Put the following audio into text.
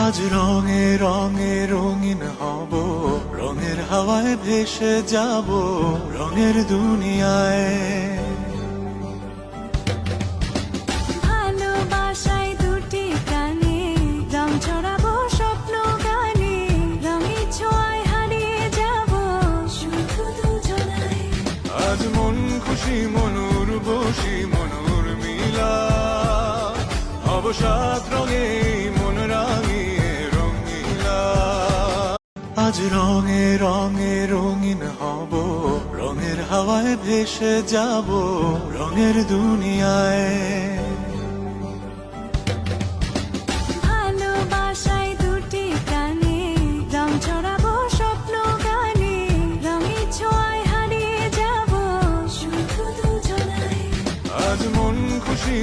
আজ রঙে রঙে রঙিন হব, রঙের হাওয়ায় ভেসে যাব রঙের দুনিয়ায়। ভালোবাসায় দুটি প্রাণে রং ছড়াবো স্বপ্ন গানে, রঙের ছোঁয়ায় হারিয়ে যাব শুধু দুজনায়। আজ মন খুশি মনুর বসি মনুর মিলা, হব সাত রঙে মন রাঙিয়ে রঙিলা। আজ রঙে রঙে রঙিন হব, রঙের হাওয়ায় ভেসে যাব রঙের দুনিয়ায়। ভালোবাসায় দুটি প্রাণে রং ছড়াবো স্বপ্ন গানে, রঙের ছোঁয়ায় হারিয়ে যাব শুধু দুজনায়। আজ মন খুশি